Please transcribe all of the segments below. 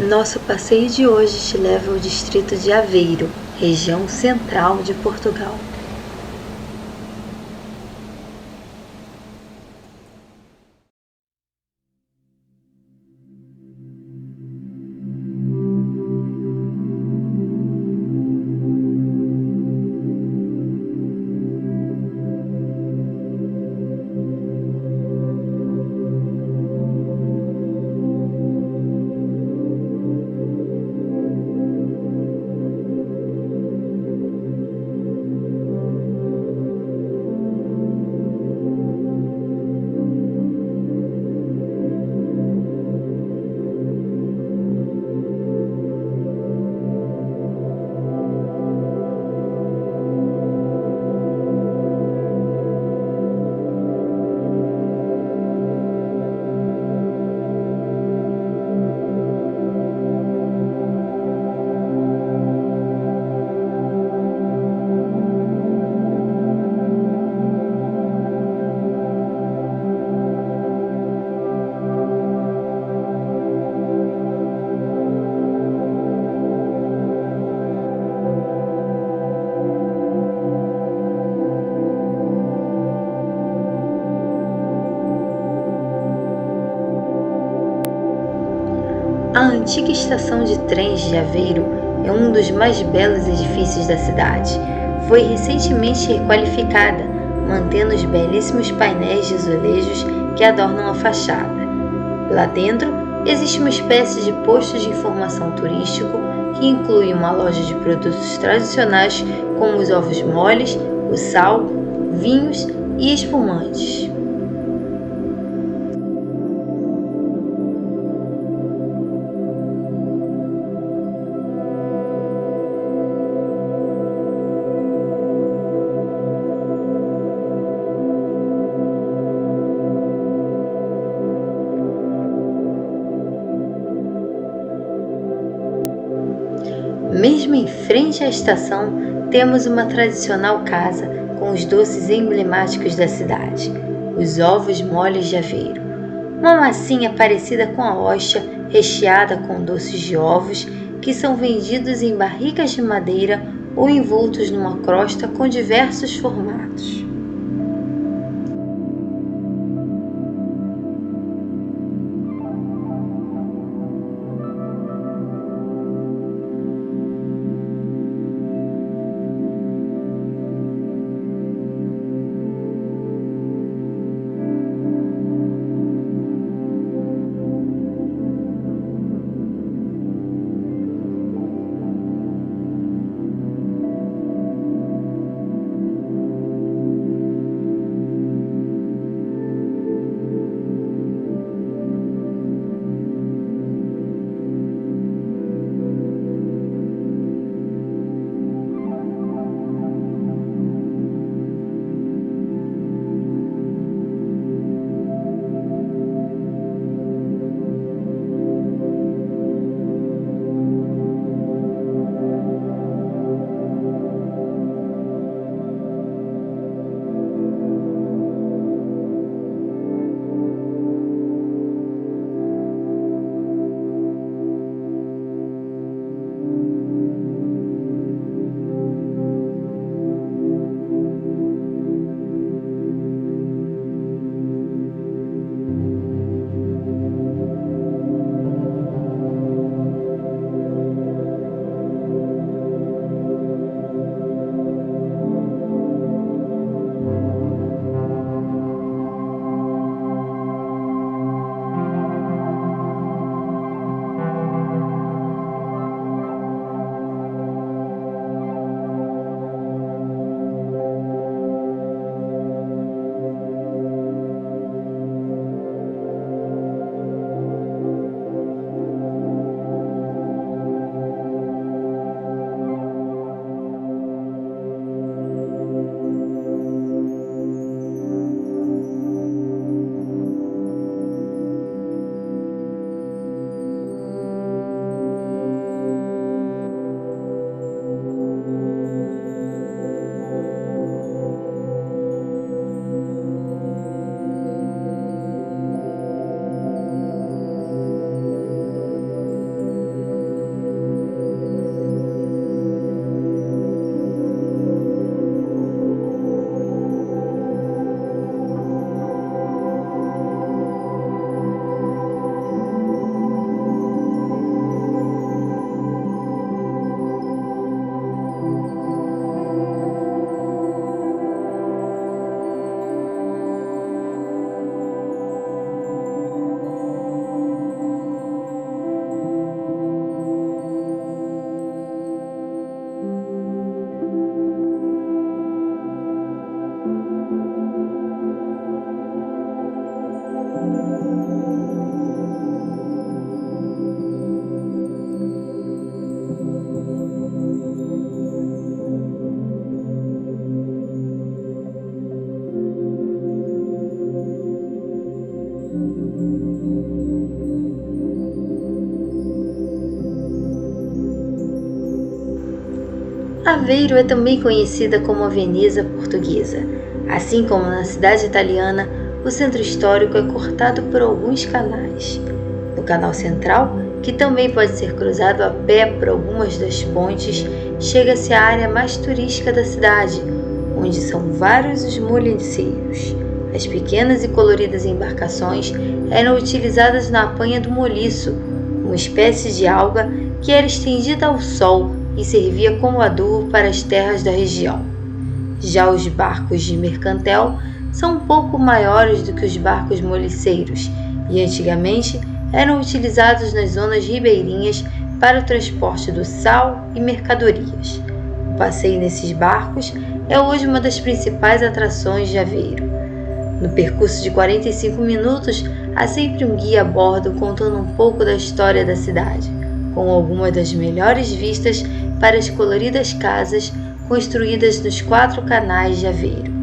Nosso passeio de hoje te leva ao distrito de Aveiro, região central de Portugal. A antiga estação de trens de Aveiro é um dos mais belos edifícios da cidade. Foi recentemente requalificada, mantendo os belíssimos painéis de azulejos que adornam a fachada. Lá dentro, existe uma espécie de posto de informação turístico que inclui uma loja de produtos tradicionais como os ovos moles, o sal, vinhos e espumantes. Mesmo em frente à estação, temos uma tradicional casa com os doces emblemáticos da cidade, os ovos moles de Aveiro. Uma massinha parecida com a hóstia, recheada com doces de ovos, que são vendidos em barricas de madeira ou envoltos numa crosta com diversos formatos. Aveiro é também conhecida como a Veneza Portuguesa. Assim como na cidade italiana, o centro histórico é cortado por alguns canais. No Canal Central, que também pode ser cruzado a pé por algumas das pontes, chega-se à área mais turística da cidade, onde são vários os molheceiros. As pequenas e coloridas embarcações eram utilizadas na apanha do moliço, uma espécie de alga que era estendida ao sol e servia como adubo para as terras da região. Já os barcos de mercantel são um pouco maiores do que os barcos moliceiros e antigamente eram utilizados nas zonas ribeirinhas para o transporte do sal e mercadorias. O passeio nesses barcos é hoje uma das principais atrações de Aveiro. No percurso de 45 minutos, há sempre um guia a bordo contando um pouco da história da cidade, com algumas das melhores vistas para as coloridas casas construídas nos 4 canais de Aveiro.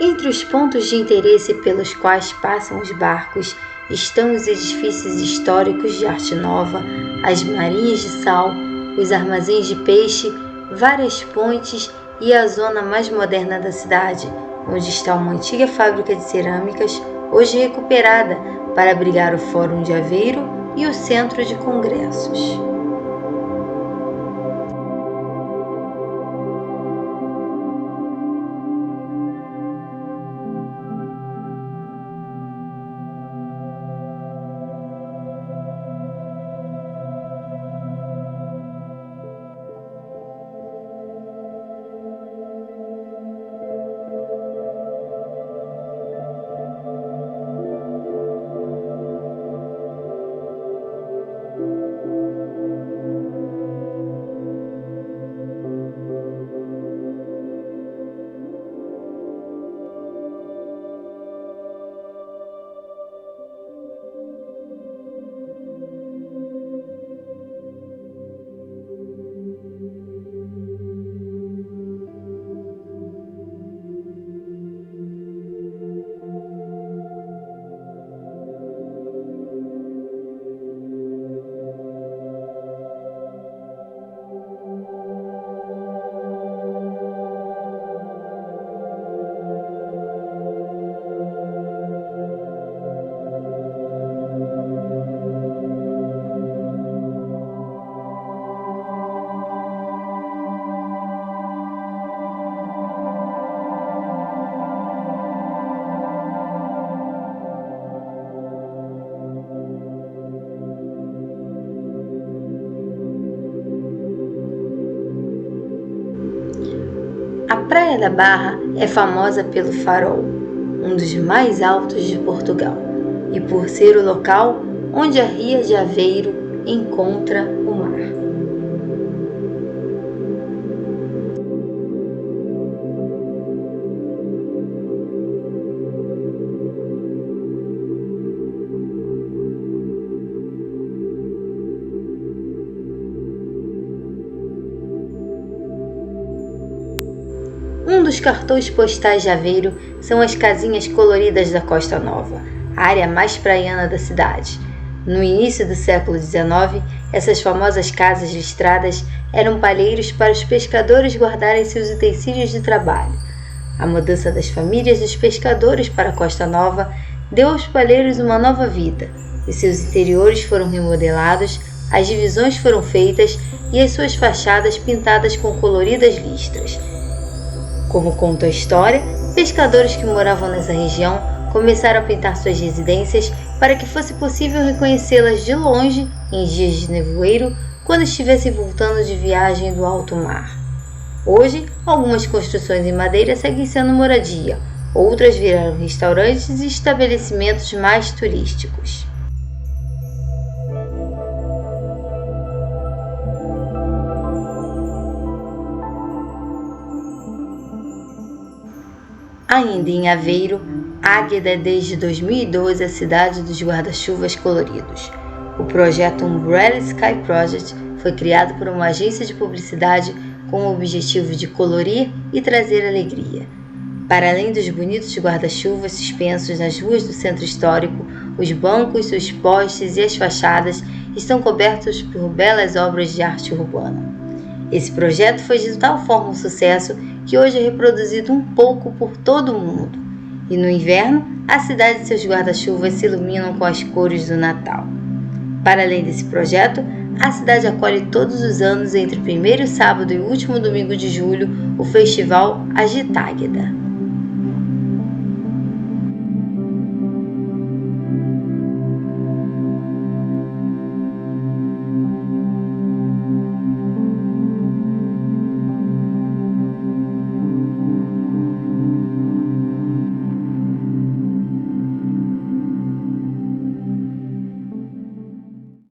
Entre os pontos de interesse pelos quais passam os barcos estão os edifícios históricos de arte nova, as marinhas de sal, os armazéns de peixe, várias pontes e a zona mais moderna da cidade, onde está uma antiga fábrica de cerâmicas, hoje recuperada para abrigar o Fórum de Aveiro e o Centro de Congressos. Praia da Barra é famosa pelo Farol, um dos mais altos de Portugal, e por ser o local onde a Ria de Aveiro encontra o mar. Um dos cartões postais de Aveiro são as casinhas coloridas da Costa Nova, a área mais praiana da cidade. No início do século XIX, essas famosas casas listradas eram palheiros para os pescadores guardarem seus utensílios de trabalho. A mudança das famílias dos pescadores para a Costa Nova deu aos palheiros uma nova vida, e seus interiores foram remodelados, as divisões foram feitas e as suas fachadas pintadas com coloridas listras. Como conta a história, pescadores que moravam nessa região começaram a pintar suas residências para que fosse possível reconhecê-las de longe em dias de nevoeiro, quando estivessem voltando de viagem do alto mar. Hoje, algumas construções em madeira seguem sendo moradia, outras viraram restaurantes e estabelecimentos mais turísticos. Ainda em Aveiro, Águeda é desde 2012 a cidade dos guarda-chuvas coloridos. O projeto Umbrella Sky Project foi criado por uma agência de publicidade com o objetivo de colorir e trazer alegria. Para além dos bonitos guarda-chuvas suspensos nas ruas do centro histórico, os bancos, os postes e as fachadas estão cobertos por belas obras de arte urbana. Esse projeto foi de tal forma um sucesso que hoje é reproduzido um pouco por todo o mundo. E no inverno, a cidade e seus guarda-chuvas se iluminam com as cores do Natal. Para além desse projeto, a cidade acolhe todos os anos, entre o primeiro sábado e o último domingo de julho, o festival Agitágueda.